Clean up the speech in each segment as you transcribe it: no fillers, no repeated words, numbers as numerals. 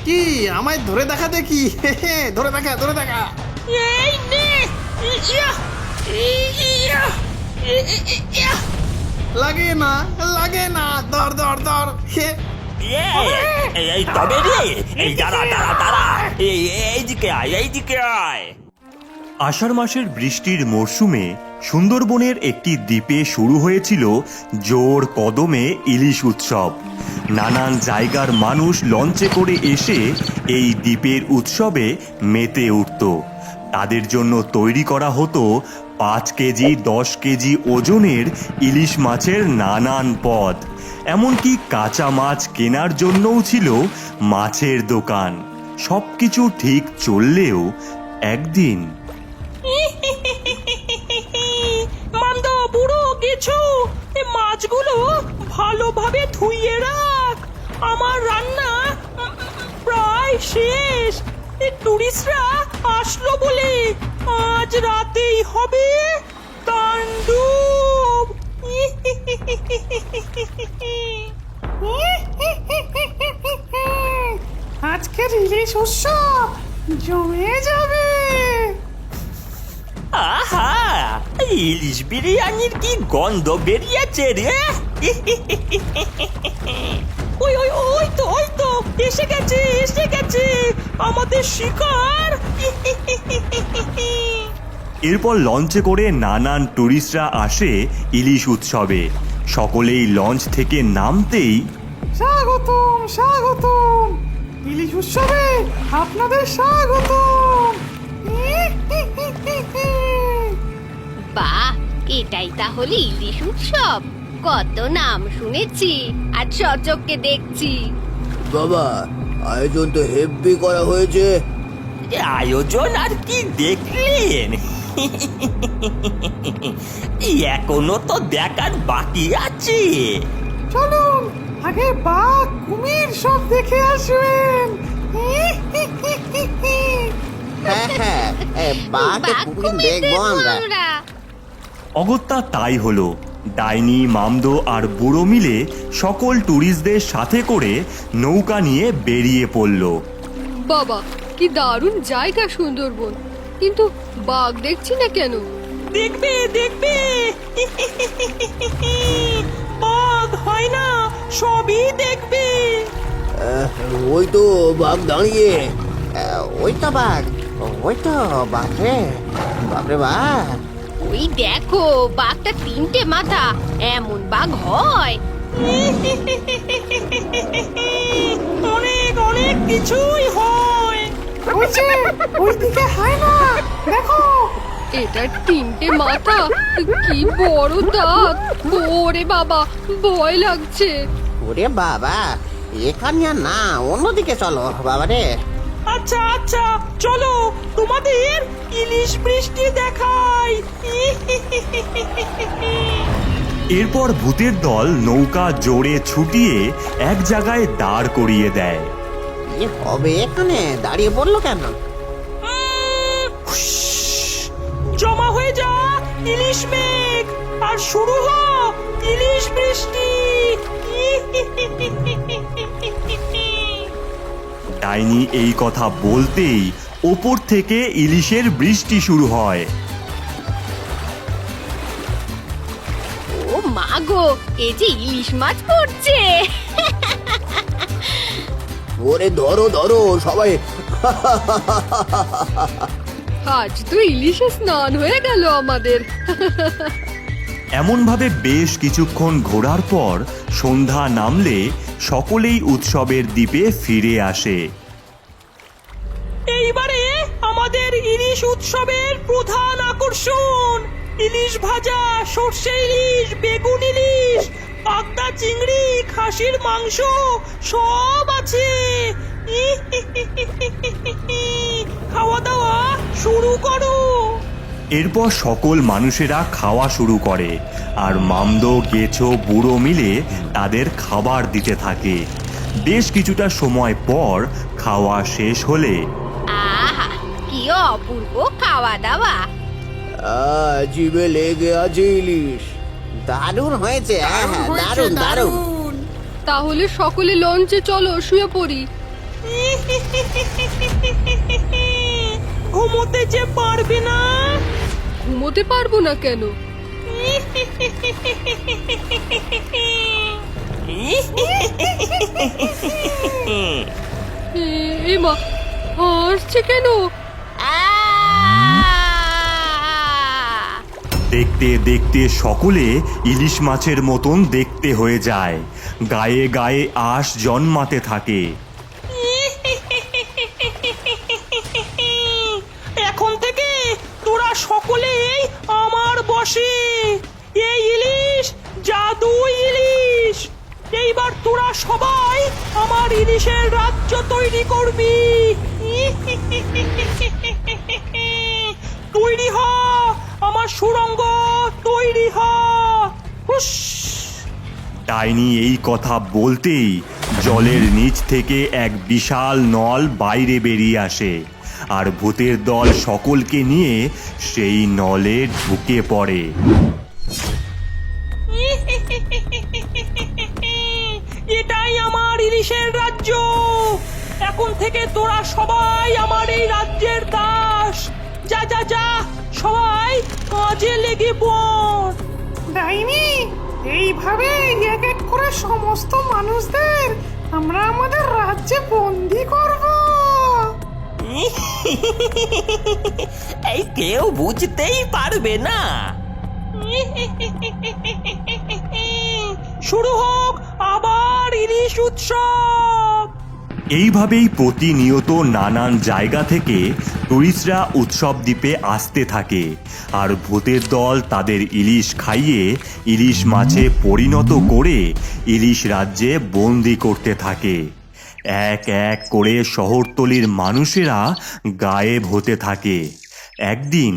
কি আমায় ধরে দেখা দেখি, ধরে দেখা ধরে দেখা। এই নে ইয়া ইয়া ইয়া লাগে না লাগে না, ধর ধর ধর। এই তবে রে, এই দাঁড়া দাঁড়া দাঁড়া, এইদিকে আয়, এইদিকে আয়। আষাঢ় মাসের বৃষ্টির মরশুমে সুন্দরবনের একটি দ্বীপে শুরু হয়েছিল জোর কদমে ইলিশ উৎসব। নানান জায়গার মানুষ লঞ্চে করে এসে এই দ্বীপের উৎসবে মেতে উঠত। তাদের জন্য তৈরি করা হতো 5 কেজি 10 কেজি ওজনের ইলিশ মাছের নানান পদ। এমনকি কাঁচা মাছ কেনার জন্যও ছিল মাছের দোকান। সবকিছু ঠিক চললেও একদিন মামদ বুড়ো কিছু মাছগুলো ভালোভাবে ধুইয়ে রাখ, আমার রান্না প্রায় শেষ। টুরিস্টরা আসলো বলে আজ রাতেই হবে তাণ্ডব। আজকের ইলিশ উৎসব জমে যাবে। আহা, ইলিশ বিরিয়ানির কি গন্ধ বেরিয়েছে রে। ওই ওই ওই তো এসে গেছে আমাদের শিকার। এরপর লঞ্চে করে নানান টুরিস্টরা আসে ইলিশ উৎসবে। সকলেই লঞ্চ থেকে নামতেই স্বাগতম স্বাগতম, ইলিশ উৎসবে আপনাদের স্বাগতম। বাহ, এটাই তাহলে ইলিশ উৎসব। কত নাম শুনেছি আর সচক্ষে দেখছি। বাবা, আয়োজন তো হেব্বি করা হয়েছে। আয়োজন আর কি দেখলেন, এখনো তো দেখার বাকি আছে। চলুন আগে বাঘ কুমির সব দেখে আসবেন। হ্যাঁ হ্যাঁ, বাঘ কুমির দেখবো আমরা। অগত্যা তাই হলো। ডাইনি, মামদো আর বুড়ো মিলে সকল ট্যুরিস্টদের সাথে করে নৌকা নিয়ে বেরিয়ে পড়ল। বাবা, কি দারুণ জায়গা সুন্দরবন, কিন্তু বাঘ দেখছি না কেন? দেখবে বাঘ হয় না, সবই দেখবে। ওই তো বাঘ দাঁড়িয়ে। ওই তো বাঘ, ওই তো বাঘরে, বাঘরে বাঘ। ওই দেখো, বাঘটা 3টে মাথা, এমন বাঘ হয়? অনেক অনেক কিছুই হয়। ওই যে ওই দিকে হয় না, দেখো। এটার 3টে মাথা, কি বড় দাঁত! ওরে বাবা, ভয় লাগছে। ওরে বাবা, এখানে আর না, অন্যদিকে চলো বাবারে। আচ্ছা আচ্ছা, চলো তোমাদের ইলিশ বৃষ্টি দেখাই। এরপর ভূতের দল নৌকা জোরে ছুটিয়ে এক জায়গায় দাঁড় করিয়ে দেয়। এ হবে এখানে, দাঁড়িয়ে পড়লো কেন? জমা হয়ে যা ইলিশ মেঘ, আর শুরু হ ইলিশ বৃষ্টি। ডাইনি এই কথা বলতেই ওপর থেকে ইলিশের বৃষ্টি শুরু হয়। ও মা গো, এ যে ইলিশ মাছ পড়ছে। ওরে ধরো ধরো সবাই। আজ তো ইলিশে স্নান হয়ে গেল আমাদের। এমনভাবে বেশ কিছুক্ষণ ঘোরার পর সন্ধ্যা নামলে সকলেই উৎসবের দ্বীপে ফিরে আসে। এইবারে আমাদের ইলিশ উৎসবের প্রধান আকর্ষণ ইলিশ ভাজা, সর্ষে ইলিশ, বেগুন ইলিশ, পাবদা চিংড়ি, খাসির মাংস সব আছে। খাওয়া দাওয়া শুরু করো। এরপর সকল মানুষেরা খাওয়া শুরু করে, আর মামদো, গেছো, বুড়ো মিলে তাদের খাবার দিতে থাকে। বেশ কিছুটা সময় পর খাওয়া শেষ হলে আহা, কি অপূর্ব খাওয়া দাওয়া! জিভে লেগে আছে ইলিশ। দারুণ হয়েছে, হ্যাঁ হ্যাঁ, দারুণ দারুণ। তাহলে সকলে লঞ্চে চলো, শুয়ে পড়ি। ঘুমোতে যে পারবে না? ঘুমোতে পারবো না কেন? এমা হাসছে কেন? দেখতে দেখতে সকলে ইলিশ মাছের মতন দেখতে হয়ে যায়, গায়ে গায়ে আশ জন্মাতে থাকে। এখন থেকে তোরা সকলেই আমার বশে। এই ইলিশ জাদু ইলিশ। এইবার তোরা সবাই আমার ইলিশের রাজ্য তৈরি করবি। তৈরি হ, আমার সুড়ঙ্গ তৈরি হ। হুস। ডাইনি এই কথা বলতেই জলের নিচ থেকে এক বিশাল নল বাইরে বেরিয়ে আসে, আর ভূতের দল সকলকে নিয়ে সেই নলে ঢুকে পড়ে। এটাই আমার ইলিশের রাজ্য। এখন থেকে তোরা সবাই আমার এই রাজ্যের দাস। যা যা যা, সবাই কাজে লেগে পড়। ডাইনি, এইভাবে এক এক করে সমস্ত মানুষদের আমরা আমাদের রাজ্যে বন্দি করব। এই কেউ বুঝতেই পারবে না। শুরু হোক আবার ইলিশ উৎসব। এইভাবেই প্রতিনিয়ত নানান জায়গা থেকে টুরিস্টরা উৎসব দ্বীপে আসতে থাকে, আর ভূতের দল তাদের ইলিশ খাইয়ে ইলিশ মাছে পরিণত করে ইলিশ রাজ্যে বন্দি করতে থাকে। এক এক করে শহরতলির মানুষেরা গায়েব হতে থাকে। একদিন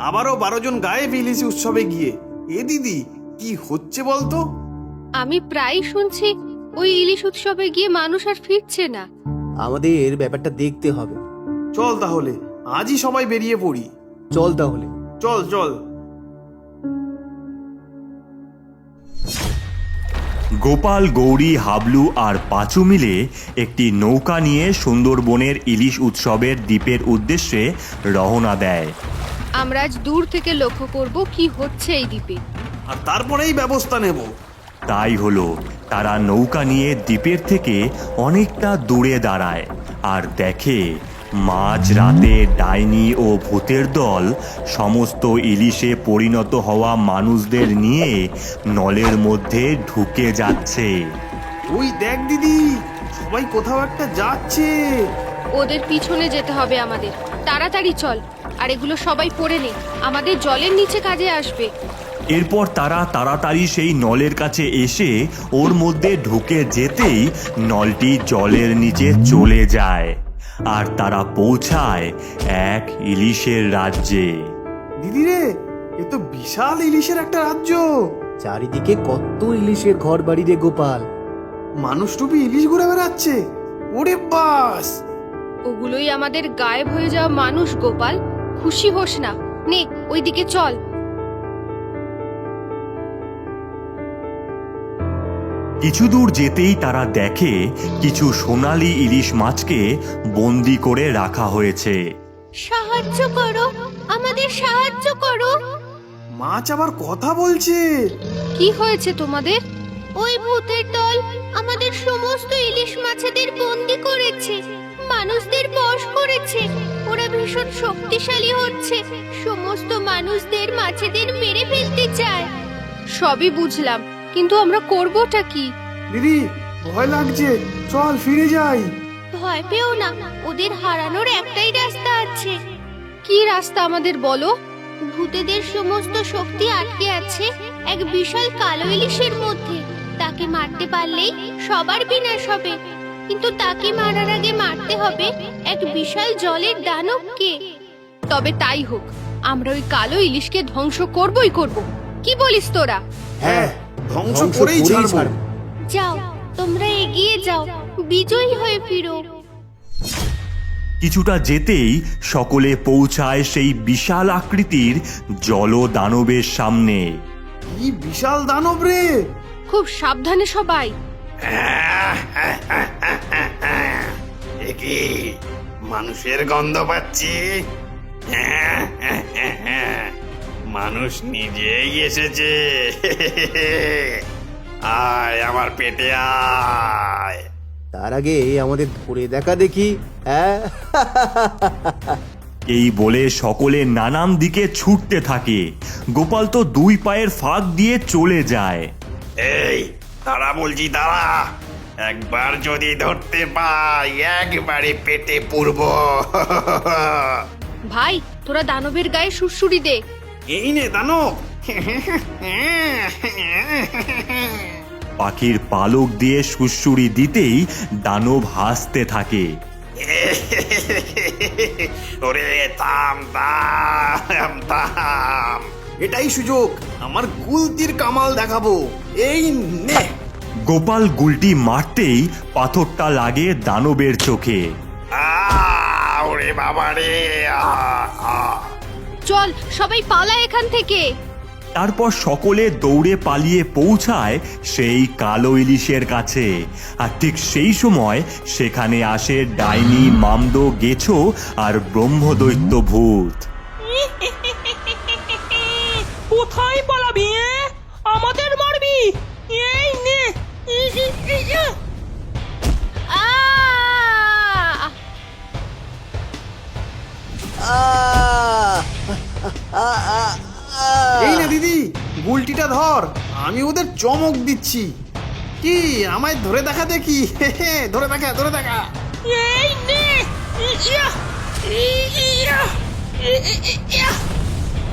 আবারও 12 জন গায়েব ইলিশ উৎসবে গিয়ে। এ দিদি, কি হচ্ছে বলতো? আমি প্রায় শুনছি ওই ইলিশ উৎসবে গিয়ে মানুষ আর ফিরছে না। আমাদের ব্যাপারটা দেখতে হবে। চল তাহলে আজই সবাই বেরিয়ে পড়ি। চল তাহলে। চল চল। গোপাল, গৌরী, হাবলু আর পাঁচু মিলে একটি নৌকা নিয়ে সুন্দরবনের ইলিশ উৎসবের দ্বীপের উদ্দেশ্যে রওনা দেয়। আমরা আজ দূর থেকে লক্ষ্য করব কি হচ্ছে এই দ্বীপে। আর তারপরেই ব্যবস্থা নেব। তাই হলো, তারা নৌকা নিয়ে দ্বীপের থেকে অনেকটা দূরে দাঁড়ায় আর দেখে মাঝ রাতে ডাইনি ও ভূতের দল সমস্ত ইলিশে পরিণত হওয়া মানুষদের নিয়ে নলের মধ্যে ঢুকে যাচ্ছে। ওই দেখ দিদি, সবাই কোথাও একটা যাচ্ছে। ওদের পিছনে যেতে হবে আমাদের। তাড়াতাড়ি চল, আর এগুলো সবাই পড়ে নে, আমাদের জলের নিচে কাজে আসবে। এরপর তারা তাড়াতাড়ি সেই নলের কাছে এসে ওর মধ্যে ঢুকে যেতেই নলটি জলের নিচে চলে যায়, আর তারা পৌঁছায় এক ইলিশের রাজ্যে। দিদি রে, এ তো বিশাল ইলিশের একটা রাজ্য। চারিদিকে কত ইলিশের ঘর বাড়ি রে গোপাল। মানুষ টুপি ইলিশ ঘুরে বেড়াচ্ছে। ওরে বাস! ওগুলোই আমাদের গায়েব হয়ে যাওয়া মানুষ গোপাল। খুশি হোস না, নে ওইদিকে চল। কিছু দূর যেতেই তারা দেখে কিছু সোনালী ইলিশ মাছকে বন্দি করে রাখা হয়েছে। সাহায্য করো, আমাদের সাহায্য করো। মাছ আবার কথা বলছে। কি হয়েছে তোমাদের? ওই ভূতের দল আমাদের সমস্ত ইলিশ মাছেদের বন্দি করেছে, মানুষদের বশ করেছে। ওরা ভীষণ শক্তিশালী হচ্ছে, সমস্ত মানুষদের মাছেদের মেরে ফেলতে চায়। সবই বুঝলাম, কিন্তু আমরা করবোটা কি? দিদি, ভয় লাগছে, চল ফিরে যাই। ভয় পেও না, ওদের হারানোর একটাই রাস্তা আছে। কি রাস্তা আমাদের বলো? ভূতেদের সমস্ত শক্তি আটকে আছে এক বিশাল কালো ইলিশের মধ্যে। তাকে মারতে পারলেই সবার বিনাশ হবে, কিন্তু তাকে মারার আগে মারতে হবে এক বিশাল জলের দানবকে। তবে তাই হোক, আমরা ওই কালো ইলিশকে ধ্বংস করবই করব। কি বলিস তোরা? হ্যাঁ, ধ্বংস করেই ছাড়বো। যাও, তোমরা এগিয়ে যাও, বিজয়ী হয়ে ফিরো। কিছুটা যেতেই সকলে পৌঁছায় সেই বিশাল আকৃতির জলদানবের সামনে। কি বিশাল দানব রে! খুব সাবধানে সবাই। কি মানুষের গন্ধ পাচ্ছি? মানুষ নিজেই এসেছে। আয় আমার পেটে আয়। তার আগে আমাদের ধরে দেখা দেখি, হ্যাঁ? এই বলে সকলে নানান দিকে ছুটতে থাকে। গোপাল তো দুই পায়ের ফাঁক দিয়ে চলে যায়। এই তারা বলছি তারা, একবার যদি ধরতে পাই একবারে পেটে পুরব। ভাই তোরা দানবের গায়ে সুড়সুড়ি দে। এই নে দানব। পাখির পালক দিয়ে সুড়সুড়ি দিতেই দানব হাসতে থাকে। ওরে থাম থাম থাম, এটাই সুযোগ, আমার গুলতির কামাল দেখাবো। এই নে। গোপাল গুলটি মারতেই পাথরটা লাগে দানবের চোখে। ওরে বাবা রে। চল সবাই পালা এখান থেকে। তারপর সকলে দৌড়ে পালিয়ে পৌঁছায় সেই কালো ইলিশের কাছে। আর ঠিক সেই সময় সেখানে আসে ডাইনি, মামদো, গেছো আর ব্রহ্মদৈত্য ভূত। কোথায় পালাবি? আমাদের মারবি? এই নে। আহ! এই নে দিদি, গুলটিটা ধর, আমি ওদের চমক দিচ্ছি। কি আমায় ধরে দেখা দেখি? ধরে দেখা, ধরে দেখা। এই নে।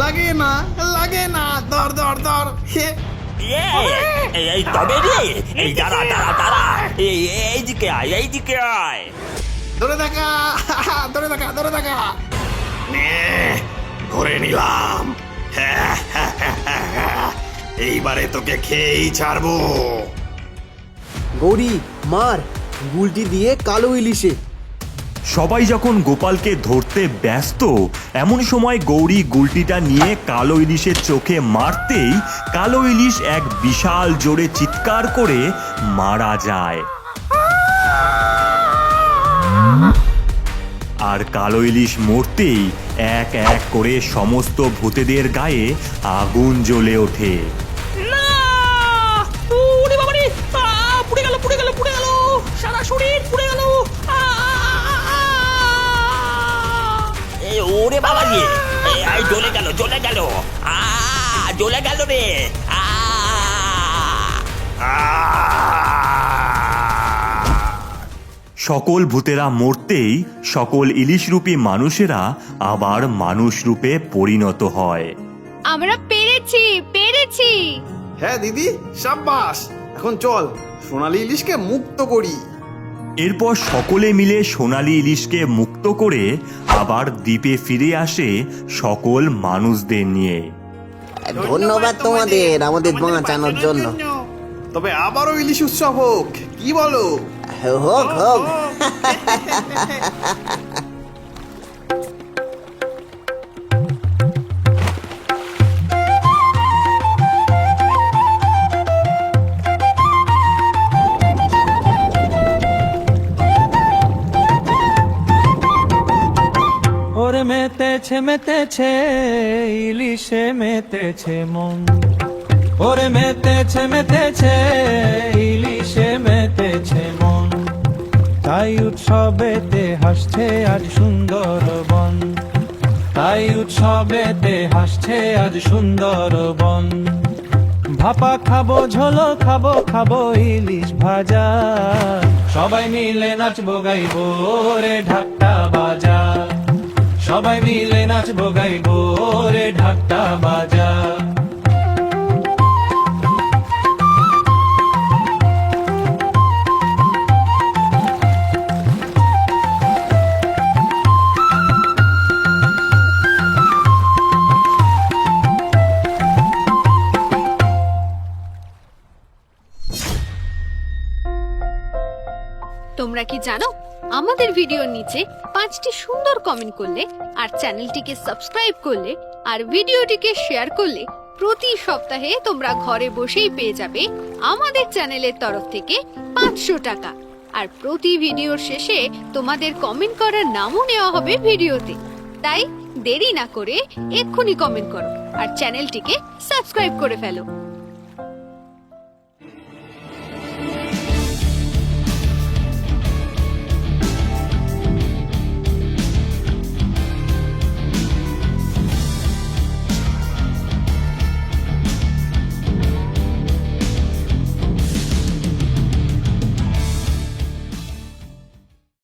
লাগে না, লাগে না, ধর ধর ধর। এই তবে রে, এই দাঁড়া দাঁড়া দাঁড়া, এইদিকে আয়, এইদিকে আয়। ধরে দেখা, ধরে দেখা, ধরে দেখা। নে, ধরে নিলাম। এইবারে তোকে খেয়েই ছাড়বো। গৌরী মার গুলটি দিয়ে কালো ইলিশে। সবাই যখন গোপালকে ধরতে ব্যস্ত, এমন সময় গৌরী গুলটিটা নিয়ে কালো ইলিশের চোখে মারতেই কালো ইলিশ এক বিশাল জোরে চিৎকার করে মারা যায়। আর কালো ইলিশ মরতেই এক এক করে সমস্ত ভূতেদের গায়ে আগুন জ্বলে ওঠে। না! ওরে বাবা রে! পুড়ে গেল, পুড়ে গেল, পুড়ে গেল! সারা শরীর পুড়ে গেল! ওরে বাবা রে, জ্বলে গেল, জ্বলে গেল, জ্বলে গেল রে। সকল ভূতেরা মরতেই সকল ইলিশরূপী মানুষেরা আবার মানুষ রূপে পরিণত হয়। আমরা পেরেছি, পেরেছি। হ্যাঁ দিদি, সাব্বাস। এখন চল সোনালী ইলিশকে মুক্ত করি। এরপর সকলে মিলে সোনালী ইলিশকে মুক্ত করে আবার দ্বীপে ফিরে আসে সকল মানুষদের নিয়ে। ধন্যবাদ তোমাদের আমাদের বাঁচানোর জন্য। তবে আবারও ইলিশ উৎসব হোক, কি বলো? হোক হোক। ওরে মেতেছে মেতেছে ইলিশে মেতেছে মন, ওরে মেতেছে মেতেছে ইলিশে মেতেছে মন, তাই উৎসবেতে হাসছে আজ সুন্দরবন, তাই উৎসবেতে হাসছে আজ সুন্দরবন। ভাপা খাবো, ঝোলো খাবো, খাবো ইলিশ ভাজা, সবাই মিলে নাচবো গাইবো রে ঢাকটা বাজা, সবাই মিলে নাচবো গাইবো রে ঢাকটা বাজা। তোমরা কি জানো আমাদের ভিডিওর নিচে 5টি সুন্দর কমেন্ট করলে আর চ্যানেলটিকে সাবস্ক্রাইব করলে আর ভিডিওটিকে শেয়ার করলে প্রতি সপ্তাহে তোমরা ঘরে বসেই পেয়ে যাবে আমাদের চ্যানেলের তরফ থেকে 500 টাকা। আর প্রতি ভিডিওর শেষে তোমাদের কমেন্ট করার নামও নেওয়া হবে ভিডিওতে। তাই দেরি না করে এক্ষুনি কমেন্ট করো আর চ্যানেলটিকে সাবস্ক্রাইব করে ফেলো।